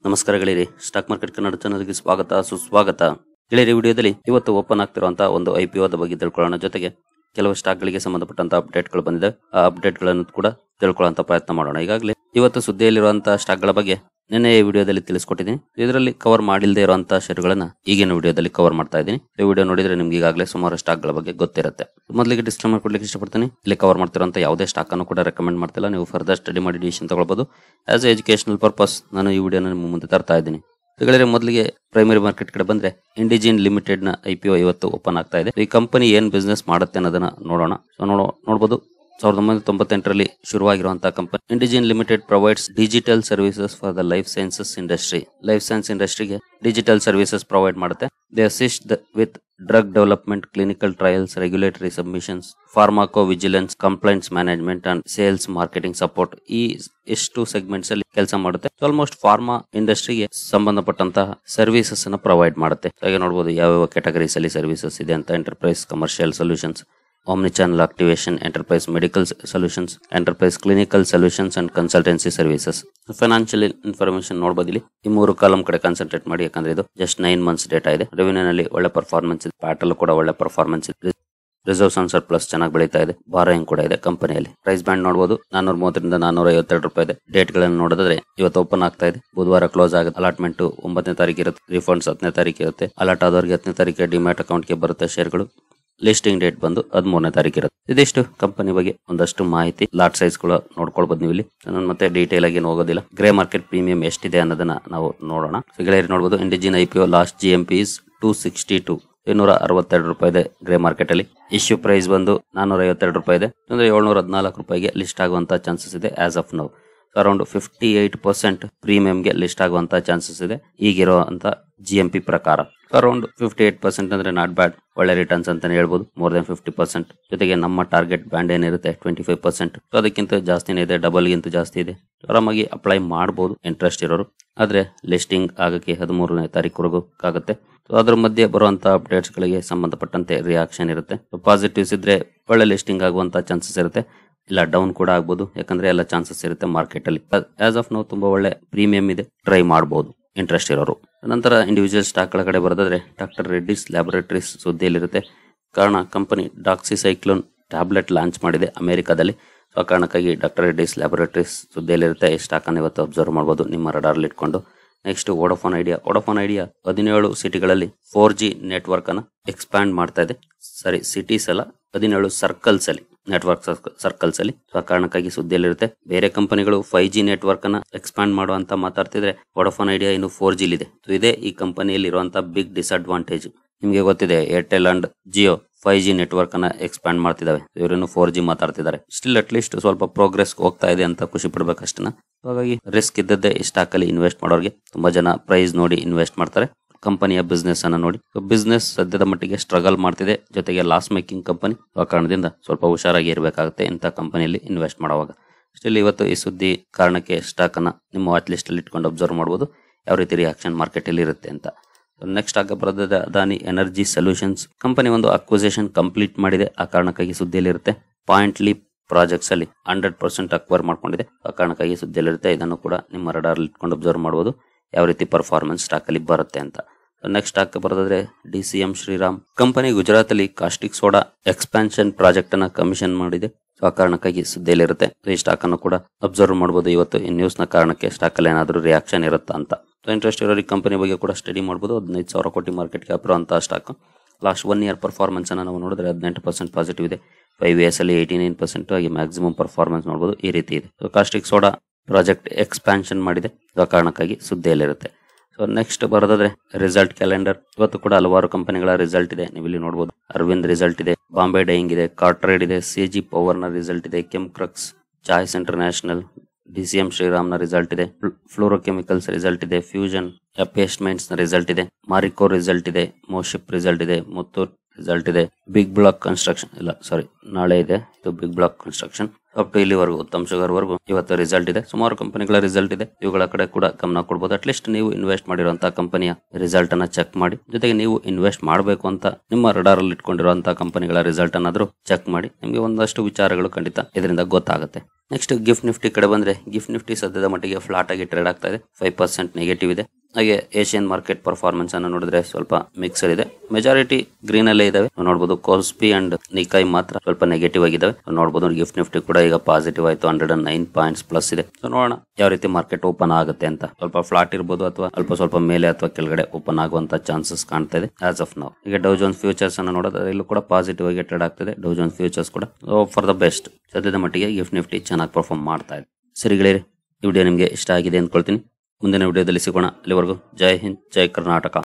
ನಮಸ್ಕಾರ ಗೆಳೆಯರಿ, stock market Kannada ಚಾನಲ್ಗೆ ಸ್ವಾಗತ ಸುಸ್ವಾಗತ. ಗೆಳೆಯರಿ, ವಿಡಿಯೋದಲ್ಲಿ ಇವತ್ತು ಓಪನ್ ಆಗ್ತಿರುವಂತಹ ಒಂದು IPO ಬಗ್ಗೆ ತಿಳ್ಕೊಳ್ಳೋಣ. ಜೊತೆಗೆ ಕೆಲವು ಸ್ಟಾಕ್ ಗಳಿಗೆ ಸಂಬಂಧಪಟ್ಟಂತ ಅಪ್ಡೇಟ್ಗಳು ಬಂದಿದೆ. ಆ ಅಪ್ಡೇಟ್ ಗಳನ್ನು ಕೂಡ ತಿಳ್ಕೊಳ್ಳುವಂತ ಪ್ರಯತ್ನ ಮಾಡೋಣ. ಈಗಾಗಲೇ ಇವತ್ತು ಸುದ್ದಿಯಲ್ಲಿರುವಂತಹ ಸ್ಟಾಕ್ ಗಳ ಬಗ್ಗೆ ನಿನ್ನೆ ಈ ವಿಡಿಯೋದಲ್ಲಿ ತಿಳಿಸ್ಕೊಟ್ಟಿದ್ದೀನಿ. ಇದರಲ್ಲಿ ಕವರ್ ಮಾಡಿಲ್ಲದೆ ಇರುವಂತಹ ಷೇರುಗಳನ್ನ ಈಗಿನ ವಿಡಿಯೋದಲ್ಲಿ ಕವರ್ ಮಾಡ್ತಾ ಇದ್ದೀನಿ. ಈ ವಿಡಿಯೋ ನೋಡಿದ್ರೆ ನಿಮ್ಗೆ ಈಗಾಗಲೇ ಸುಮಾರು ಸ್ಟಾಕ್ ಗಳ ಬಗ್ಗೆ ಗೊತ್ತಿರುತ್ತೆ. ಮೊದಲಿಗೆ ಡಿಸ್ಕ್ಲೇಮರ್ ಕೊಡ್ಲಿಕ್ಕೆ ಇಷ್ಟಪಡ್ತೀನಿ. ಇಲ್ಲಿ ಕವರ್ ಮಾಡ್ತಿರುವಂತ ಯಾವುದೇ ಸ್ಟಾಕ್ ಅನ್ನು ಕೂಡ ರೆಕಮೆಂಡ್ ಮಾಡ್ತಿಲ್ಲ. ನೀವು ಫರ್ದರ್ ಸ್ಟಡಿ ಮಾಡಿ ಡಿಸಿಷನ್ ತಗೊಳ್ಬಹುದು. ಆಸ್ ಎ ಎಜುಕೇಶನಲ್ ಪರ್ಪಸ್ ನಾನು ಈ ವಿಡಿಯೋನ ನಿಮ್ಮ ಮುಂದೆ ತರ್ತಾ ಇದ್ದೀನಿ. ಗೆಳೆಯರೆ, ಮೊದಲಿಗೆ ಪ್ರೈಮರಿ ಮಾರ್ಕೆಟ್ ಕಡೆ ಬಂದ್ರೆ ಇಂಡಿಜಿನ್ ಲಿಮಿಟೆಡ್ ನ IPO ಇವತ್ತು ಓಪನ್ ಆಗ್ತಾ ಇದೆ. ಈ ಕಂಪನಿ ಏನ್ ಬಿಸ್ನೆಸ್ ಮಾಡುತ್ತೆ ಅನ್ನೋದನ್ನ ನೋಡೋಣ. ನೋಡಬಹುದು 1998ರಲ್ಲಿ ಶುರುವಾಗಿರುವಂತಹ company. Indegene limited provides digital services for the life sciences industry. Life science ಇಂಡಸ್ಟ್ರಿಗೆ ಡಿಜಿಟಲ್ ಸರ್ವಿಸಸ್ ಪ್ರೊವೈಡ್ ಮಾಡುತ್ತೆ. They assist with drug development, clinical trials, regulatory submissions, pharmacovigilance, complaints management and sales marketing support. ಈ ಎಷ್ಟು segments ಅಲ್ಲಿ ಕೆಲಸ ಮಾಡುತ್ತೆ. Almost pharma ಇಂಡಸ್ಟ್ರಿಗೆ ಸಂಬಂಧಪಟ್ಟಂತಹ services ಅನ್ನು ಪ್ರೊವೈಡ್ ಮಾಡುತ್ತೆ. ಹಾಗೆ ನೋಡಬಹುದು ಯಾವ ಕ್ಯಾಟಗರೀಸ್ ಅಲ್ಲಿ ಸರ್ವಿಸಸ್ ಇದೆ ಅಂತ. Enterprise commercial solutions, Omnichannel activation, enterprise medical solutions, enterprise clinical solutions and consultancy services. Financial information ನೋಡಬಹುದು. ಇಲ್ಲಿ ಈ ಮೂರು ಕಾಲಮ್ ಕಡೆ ಕಾನ್ಸಂಟ್ರೇಟ್ ಮಾಡಿ, ಯಾಕಂದ್ರೆ ಇದು ಜಸ್ಟ್ 9 months ಡೇಟಾ ಇದೆ. ರೆವಿನ್ಯೂ ನಲ್ಲಿ ಒಳ್ಳೆ ಪರ್ಫಾರ್ಮೆನ್ಸ್ ಇದೆ. ಪ್ಯಾಟ್ ಅಲ್ಲೂ ಕೂಡ ಒಳ್ಳೆ ಪರ್ಫಾರ್ಮೆನ್ಸ್ ಇದೆ. ರಿಸರ್ವ್ಸ್ ಅಂಡ್ ಸರ್ಪ್ಲಸ್ ಚೆನ್ನಾಗಿ ಬೆಳೀತಾ ಇದೆ. ಬಾರೋಯಿಂಗ್ ಕೂಡ ಇದೆ ಕಂಪನಿಯಲ್ಲಿ. ಪ್ರೈಸ್ ಬ್ಯಾಂಡ್ ನೋಡಬಹುದು 430 ರಿಂದ 452 ರೂಪಾಯಿ ಇದೆ. ಡೇಟ್ ಗಳನ್ನು ನೋಡಿದ್ರೆ ಇವತ್ತು ಓಪನ್ ಆಗ್ತಾ ಇದೆ, ಬುಧವಾರ ಕ್ಲೋಸ್ ಆಗುತ್ತೆ. ಅಲಾಟ್ಮೆಂಟ್ 9ನೇ ತಾರೀಕು ಇರುತ್ತೆ, ರಿಫಂಡ್ಸ್ 10ನೇ ತಾರೀಕು ಇರುತ್ತೆ. ಅಲಾಟ್ ಆದವರಿಗೆ 10ನೇ ತಾರೀಕು ಡಿಮ್ಯಾಟ್ ಅಕೌಂಟ್ ಗೆ ಬರುತ್ತೆ ಶೇರ್ಗಳು. ಲಿಸ್ಟಿಂಗ್ ಡೇಟ್ ಬಂದು 13ನೇ ತಾರೀಕು ಇರುತ್ತೆ. ಇದಿಷ್ಟು ಕಂಪನಿ ಬಗ್ಗೆ ಒಂದಷ್ಟು ಮಾಹಿತಿ. ಲಾಟ್ ಸೈಜ್ ಕೂಡ ನೋಡ್ಕೊಳ್ಬಹುದು ನೀವು ಇಲ್ಲಿ. ನಾನು ಮತ್ತೆ ಡೀಟೇಲ್ ಆಗಿ ಹೋಗೋದಿಲ್ಲ. ಗ್ರೇ ಮಾರ್ಕೆಟ್ ಪ್ರೀಮಿಯಂ ಎಷ್ಟಿದೆ ಅನ್ನೋದನ್ನ ನಾವು ನೋಡೋಣ. ಗೆಳೆಯರು ನೋಡಬಹುದು, ಇಂಡಿಜಿನ್ IPO ಲಾಸ್ಟ್ GMP ಇಸ್ 262, 262 ರೂಪಾಯಿ ಇದೆ ಗ್ರೇ ಮಾರ್ಕೆಟ್ ಅಲ್ಲಿ. ಇಶ್ಯೂ ಪ್ರೈಸ್ ಬಂದು 452 ರೂಪಾಯಿ ಇದೆ. ಅಂದ್ರೆ 714 ರೂಪಾಯಿಗೆ ಲಿಸ್ಟ್ ಆಗುವಂತ ಚಾನ್ಸಸ್ ಇದೆ ಆಸ್ ಆಫ್ ನೌ. ಅರೌಂಡ್ 58% ಪ್ರೀಮಿಯಂಗೆ ಲಿಸ್ಟ್ ಆಗುವಂತ ಚಾನ್ಸಸ್ ಇದೆ ಈಗಿರುವಂತ GMP ಪ್ರಕಾರ. ಅರೌಂಡ್ 58% ಅಂದ್ರೆ ನಾಟ್ ಬ್ಯಾಡ್, ಒಳ್ಳೆ ರಿಟರ್ನ್ಸ್ ಅಂತಾನೆ ಹೇಳ್ಬೋದು. More than 50%. ಜೊತೆಗೆ ನಮ್ಮ ಟಾರ್ಗೆಟ್ ಬ್ಯಾಂಡ್ ಏನಿರುತ್ತೆ 25%. ಅದಕ್ಕಿಂತ ಜಾಸ್ತಿನೇ ಇದೆ, ಡಬಲ್ ಗಿಂತ ಜಾಸ್ತಿ ಇದೆ. ಆರಾಮಾಗಿ ಅಪ್ಲೈ ಮಾಡಬಹುದು ಇಂಟ್ರೆಸ್ಟ್ ಇರೋರು. ಆದ್ರೆ ಲಿಸ್ಟಿಂಗ್ ಆಗಕ್ಕೆ 13ನೇ ತಾರೀಕುವರೆಗೂ ಆಗುತ್ತೆ. ಅದ್ರ ಮಧ್ಯೆ ಬರುವಂತ ಅಪ್ಡೇಟ್ಸ್ ಗಳಿಗೆ ಸಂಬಂಧಪಟ್ಟಂತೆ ರಿಯಾಕ್ಷನ್ ಇರುತ್ತೆ. ಪಾಸಿಟಿವ್ಸ್ ಇದ್ರೆ ಒಳ್ಳೆ ಲಿಸ್ಟಿಂಗ್ ಆಗುವಂತ ಚಾನ್ಸಸ್ ಇರುತ್ತೆ, ಇಲ್ಲ ಡೌನ್ ಕೂಡ ಆಗ್ಬಹುದು. ಯಾಕಂದ್ರೆ ಎಲ್ಲ ಚಾನ್ಸಸ್ ಇರುತ್ತೆ ಮಾರ್ಕೆಟ್ ಅಲ್ಲಿ. ಆಸ್ ಆಫ್ ನೌ ತುಂಬಾ ಒಳ್ಳೆ ಪ್ರೀಮಿಯಂ ಇದೆ, ಟ್ರೈ ಮಾಡಬಹುದು ಇಂಟ್ರೆಸ್ಟ್ ಇರೋರು. ನಂತರ ಇಂಡಿವಿಜುವಲ್ ಸ್ಟಾಕ್ ಗಳ ಕಡೆ ಬರೋದಾದ್ರೆ ಡಾಕ್ಟರ್ ರೆಡ್ಡಿಸ್ ಲ್ಯಾಬೊರೇಟರೀಸ್ ಸುದ್ದಿಯಲ್ಲಿರುತ್ತೆ. ಕಾರಣ ಕಂಪನಿ ಡಾಕ್ಸಿಸೈಕ್ಲೋನ್ ಟ್ಯಾಬ್ಲೆಟ್ ಲಾಂಚ್ ಮಾಡಿದೆ ಅಮೆರಿಕಾದಲ್ಲಿ. ಆ ಕಾರಣಕ್ಕಾಗಿ ಡಾಕ್ಟರ್ ರೆಡ್ಡಿಸ್ ಲ್ಯಾಬೊರೇಟರೀಸ್ ಸುದ್ದಿಯಲ್ಲಿರುತ್ತೆ. ಈ ಸ್ಟಾಕ್ ಅನ್ನು ಇವತ್ತು ಅಬ್ಸರ್ವ್ ಮಾಡಬಹುದು ನಿಮ್ಮ ರಡಾರ್ ಇಟ್ಕೊಂಡು. Next Vodafone idea. 17 ಸಿಟಿಗಳಲ್ಲಿ 4G ನೆಟ್ವರ್ಕ್ ಅನ್ನ ಎಕ್ಸ್ಪ್ಯಾಂಡ್ ಮಾಡ್ತಾ ಇದೆ. ಸಿಟೀಸ್ ಅಲ್ಲ, 17 ಸರ್ಕಲ್ಸ್ ಅಲ್ಲಿ, ನೆಟ್ವರ್ಕ್ ಸರ್ಕಲ್ಸ್ ಅಲ್ಲಿ. ಆ ಕಾರಣಕ್ಕಾಗಿ ಸುದ್ದಿಯಲ್ಲಿರುತ್ತೆ. ಬೇರೆ ಕಂಪನಿಗಳು 5G ನೆಟ್ವರ್ಕ್ ಅನ್ನ ಎಕ್ಸ್ಪ್ಯಾಂಡ್ ಮಾಡುವಂತ ಮಾತಾಡ್ತಿದ್ರೆ, ವೋಡಾಫೋನ್ ಐಡಿಯಾ ಇನ್ನು 4G ಇದೆ. ಇದೇ ಈ ಕಂಪನಿಯಲ್ಲಿ ಇರುವಂತಹ ಬಿಗ್ ಡಿಸ್ಅಡ್ವಾಂಟೇಜ್. ನಿಮ್ಗೆ ಗೊತ್ತಿದೆ, Airtel and Jio 5G network ಅನ್ನ ಎಕ್ಸ್ಪ್ಯಾಂಡ್ ಮಾಡ್ತಿದಾವೆ. ಇವರೇನು 4G ಮಾತಾಡ್ತಿದ್ದಾರೆ. ಸ್ಟಿಲ್ ಅಟ್ ಲೀಸ್ಟ್ ಸ್ವಲ್ಪ ಪ್ರೋಗ್ರೆಸ್ ಹೋಗ್ತಾ ಇದೆ ಅಂತ ಖುಷಿ ಪಡ್ಬೇಕಷ್ಟೇನ. ಹಾಗಾಗಿ ರಿಸ್ಕ್ ಇದ್ದದ್ದೇ ಈ ಸ್ಟಾಕ್ ಅಲ್ಲಿ ಇನ್ವೆಸ್ಟ್ ಮಾಡೋರಿಗೆ. ತುಂಬಾ ಜನ ಪ್ರೈಸ್ ನೋಡಿ ಇನ್ವೆಸ್ಟ್ ಮಾಡ್ತಾರೆ, ಕಂಪನಿಯ ಬಿಸ್ನೆಸ್ ಅನ್ನ ನೋಡಿ. ಬಿಸ್ನೆಸ್ ಸದ್ಯದ ಮಟ್ಟಿಗೆ ಸ್ಟ್ರಗಲ್ ಮಾಡ್ತಿದೆ, ಜೊತೆಗೆ ಲಾಸ್ ಮೇಕಿಂಗ್ ಕಂಪನಿ. ಆ ಕಾರಣದಿಂದ ಸ್ವಲ್ಪ ಹುಷಾರಾಗಿ ಇರಬೇಕಾಗುತ್ತೆ ಇಂಥ ಕಂಪನಿಯಲ್ಲಿ ಇನ್ವೆಸ್ಟ್ ಮಾಡುವಾಗ. ಸ್ಟಿಲ್ ಇವತ್ತು ಈ ಸುದ್ದಿ ಕಾರಣಕ್ಕೆ ಸ್ಟಾಕ್ ಅನ್ನ ನಿಮ್ಮ ವಾಚ್ ಲಿಸ್ಟ್ ಅಲ್ಲಿ ಇಟ್ಕೊಂಡು ಅಬ್ಸರ್ವ್ ಮಾಡಬಹುದು, ಯಾವ ರೀತಿ ರಿಯಾಕ್ಷನ್ ಮಾರ್ಕೆಟ್ ಅಲ್ಲಿ ಇರುತ್ತೆ ಅಂತ. ನೆಕ್ಸ್ಟ್ ಆಗ ಬರೋದಾದ ಅದಾನಿ ಎನರ್ಜಿ ಸೊಲ್ಯೂಷನ್ಸ್ ಕಂಪನಿ ಒಂದು ಅಕ್ವಿಸಿಷನ್ ಕಂಪ್ಲೀಟ್ ಮಾಡಿದೆ. ಆ ಕಾರಣಕ್ಕಾಗಿ ಸುದ್ದಿಯಲ್ಲಿರುತ್ತೆ. ಪಾಯಿಂಟ್ ಲೀಪ್ ಪ್ರಾಜೆಕ್ಟ್ಸ್ ಅಲ್ಲಿ 100% ಅಕ್ವೈರ್ ಮಾಡ್ಕೊಂಡಿದೆ. ಆ ಕಾರಣಕ್ಕಾಗಿ ಸುದ್ದಿಯಲ್ಲಿರುತ್ತೆ. ಇದನ್ನು ಕೂಡ ನಿಮ್ಮ ರಡಾರ್ ಇಟ್ಕೊಂಡು ಅಬ್ಸರ್ವ್ ಮಾಡಬಹುದು, ಯಾವ ರೀತಿ ಪರ್ಫಾರ್ಮೆನ್ಸ್ ಸ್ಟಾಕ್ ಅಲ್ಲಿ ಬರುತ್ತೆ ಅಂತ. ನೆಕ್ಸ್ಟ್ ಸ್ಟಾಕ್ ಬರೋದಾದ್ರೆ DCM ಶ್ರೀರಾಮ್ ಕಂಪನಿ ಗುಜರಾತ್ ಅಲ್ಲಿ ಕಾಸ್ಟಿಕ್ ಸೋಡಾ ಎಕ್ಸ್ಪಾನ್ಷನ್ ಪ್ರಾಜೆಕ್ಟ್ ಅನ್ನ ಕಮಿಷನ್ ಮಾಡಿದೆ. ಆ ಕಾರಣಕ್ಕಾಗಿ ಸುದ್ದಿಯಲ್ಲಿರುತ್ತೆ. ಈ ಸ್ಟಾಕ್ ಅನ್ನು ಕೂಡ ಅಬ್ಸರ್ವ್ ಮಾಡಬಹುದು. ಇವತ್ತು ಈ ನ್ಯೂಸ್ ನ ಕಾರಣಕ್ಕೆ ಸ್ಟಾಕ್ ಅಲ್ಲಿ ಏನಾದರೂ ರಿಯಾಕ್ಷನ್ ಇರುತ್ತಾ ಅಂತ. ಇಂಟ್ರೆಸ್ಟ್ ಇರೋ ಕಂಪನಿ ಬಗ್ಗೆ ಕೂಡ ಸ್ಟಡಿ ಮಾಡಬಹುದು. 15,000 ಕೋಟಿ ಮಾರ್ಕೆಟ್ ಕ್ಯಾಪ್ ಇರುವಂತಹ ಸ್ಟಾಕ್. ಲಾಸ್ಟ್ 1 year ಪರ್ಫಾರ್ಮೆನ್ಸ್ ಅನ್ನ ನಾವು ನೋಡಿದ್ರೆ 18% ಪಾಸಿಟಿವ್ ಇದೆ. 5 years ಅಲ್ಲಿ 89%. ಹಾಗೆ ಮ್ಯಾಕ್ಸಿಮಮ್ ಪರ್ಫಾರ್ಮೆನ್ಸ್ ನೋಡಬಹುದು ಈ ರೀತಿ ಇದೆ. ಕಾಸ್ಟಿಕ್ ಸೋಡಾ ಪ್ರಾಜೆಕ್ಟ್ ಎಕ್ಸ್ಪಾನ್ಷನ್ ಮಾಡಿದೆ. ಆ ಕಾರಣಕ್ಕಾಗಿ ಸುದ್ದಿಯಲ್ಲಿರುತ್ತೆ. ನೆಕ್ಸ್ಟ್ ಬರೋದಾದ್ರೆ ರಿಸಲ್ಟ್ ಕ್ಯಾಲೆಂಡರ್. ಇವತ್ತು ಕೂಡ ಹಲವಾರು ಕಂಪನಿಗಳ ರಿಸಲ್ಟ್ ಇದೆ. ನೀವು ಇಲ್ಲಿ ನೋಡಬಹುದು. ಅರವಿಂದ್ ರಿಸಲ್ಟ್ ಇದೆ, ಬಾಂಬೆ ಡೈಯಿಂಗ್ ಇದೆ, ಕಾರ್ಟ್ರೇಡ್ ಇದೆ, CG ಪವರ್ ನ ರಿಸಲ್ಟ್ ಇದೆ, Chemcrux, Choice International, DCM Shriram ನ ರಿಸಲ್ಟ್ ಇದೆ, ಫ್ಲೋರೋಕೆಮಿಕಲ್ಸ್ ರಿಸಲ್ಟ್ ಇದೆ, ಫ್ಯೂಷನ್ ಅಪೇಸ್ಟ್ಮೆಂಟ್ಸ್ ನ ರಿಸಲ್ಟ್ ಇದೆ, ಮಾರಿಕೋ ರಿಸಲ್ಟ್ ಇದೆ, ಮೋಶಿಪ್ ರಿಸಲ್ಟ್ ಇದೆ, ಮುತ್ತೂರ್ ರಿಸಲ್ಟ್ ಇದೆ, ಬಿಗ್ ಬ್ಲಾಕ್ ಕನ್ಸ್ಟ್ರಕ್ಷನ್ ನಾಳೆ ಇದೆ ಇದು big block construction. Up to ಇಲ್ಲಿವರೆಗೂ ಉತ್ತಮ್ ಶುಗರ್ ವರೆಗೂ ಇವತ್ತು ರಿಸಲ್ಟ್ ಇದೆ. ಸುಮಾರು ಕಂಪನಿಗಳ ರಿಸಲ್ಟ್ ಇದೆ. ಇವುಗಳ ಕಡೆ ಕೂಡ ಗಮನ ಕೊಡಬಹುದು. ಅಟ್ಲೀಸ್ಟ್ ನೀವು ಇನ್ವೆಸ್ಟ್ ಮಾಡಿರುವಂತಹ ಕಂಪನಿಯ ರಿಸಲ್ಟ್ ಅನ್ನ ಚೆಕ್ ಮಾಡಿ. ಜೊತೆಗೆ ನೀವು ಇನ್ವೆಸ್ಟ್ ಮಾಡಬೇಕು ಅಂತ ನಿಮ್ಮ ರಡಾರ್ ಅಲ್ಲಿ ಇಟ್ಕೊಂಡಿರುವಂತಹ ಕಂಪನಿಗಳ ರಿಸಲ್ಟ್ ಅನ್ನಾದ್ರೂ ಚೆಕ್ ಮಾಡಿ. ನಿಮಗೆ ಒಂದಷ್ಟು ವಿಚಾರಗಳು ಖಂಡಿತ ಇದರಿಂದ ಗೊತ್ತಾಗುತ್ತೆ. ನೆಕ್ಸ್ಟ್ ಗಿಫ್ಟ್ ನಿಫ್ಟಿ ಕಡೆ ಬಂದ್ರೆ ಗಿಫ್ಟ್ ನಿಫ್ಟಿ ಸದ್ಯದ ಮಟ್ಟಿಗೆ ಫ್ಲಾಟ್ ಆಗಿ ಟ್ರೇಡ್ ಆಗ್ತಾ ಇದೆ. 5% ನೆಗೆಟಿವ್ ಇದೆ. ಹಾಗೆ ಏಷ್ಯನ್ ಮಾರ್ಕೆಟ್ ಪರ್ಫಾರ್ಮೆನ್ಸ್ ಅನ್ನು ನೋಡಿದ್ರೆ ಸ್ವಲ್ಪ ಮಿಕ್ಸರ್ ಇದೆ. ಮೆಜಾರಿಟಿ ಗ್ರೀನ್ ಅಲ್ಲೇ ಇದಾವೆ ನೋಡಬಹುದು. ಕೋಸ್ಪಿ ಅಂಡ್ ನಿಕಾಯ್ ಮಾತ್ರ ಸ್ವಲ್ಪ ನೆಗೆಟಿವ್ ಆಗಿದ್ದಾವೆ ನೋಡಬಹುದು. ಗಿಫ್ಟ್ ನಿಫ್ಟಿ ಕೂಡ ಈಗ ಪಾಸಿಟಿವ್ ಆಯ್ತು. 109 ಪಾಯಿಂಟ್ಸ್ ಪ್ಲಸ್ ಇದೆ. ನೋಡೋಣ ಯಾವ ರೀತಿ ಮಾರ್ಕೆಟ್ ಓಪನ್ ಆಗುತ್ತೆ ಅಂತ. ಸ್ವಲ್ಪ ಫ್ಲಾಟ್ ಇರಬಹುದು ಅಥವಾ ಸ್ವಲ್ಪ ಮೇಲೆ ಅಥವಾ ಕೆಳಗಡೆ ಓಪನ್ ಆಗುವಂತ ಚಾನ್ಸಸ್ ಕಾಣ್ತಾ ಇದೆ ಆಸ್ ಆಫ್ ನಾವು. ಈಗ ಡೌ ಜೋನ್ಸ್ ಫ್ಯೂಚರ್ಸ್ ಅನ್ನು ನೋಡೋದಾದ್ರೆ ಇಲ್ಲೂ ಕೂಡ ಪಾಸಿಟಿವ್ ಆಗಿ ಟ್ರೇಡ್ ಆಗ್ತಿದೆ. ಡೌ ಜೋನ್ಸ್ ಫ್ಯೂಚರ್ಸ್ ಕೂಡ ಫಾರ್ ದ ಬೆಸ್ಟ್ ಸದ್ಯದ ಮಟ್ಟಿಗೆ ಗಿಫ್ಟ್ ನಿಫ್ಟಿ ಚೆನ್ನಾಗಿ ಪರ್ಫಾರ್ಮ್ ಮಾಡ್ತಾ ಇದೆ. ಸರಿ ಗೆಳೆಯರೆ, ಈ ವಿಡಿಯೋ ನಿಮಗೆ ಇಷ್ಟ ಆಗಿದೆ ಅಂದ್ಕೊಳ್ತೀನಿ. ಮುಂದಿನ ವಿಡಿಯೋದಲ್ಲಿ ಸಿಗೋಣ. ಅಲ್ಲಿವರೆಗೂ ಜೈ ಹಿಂದ್, ಜೈ ಕರ್ನಾಟಕ.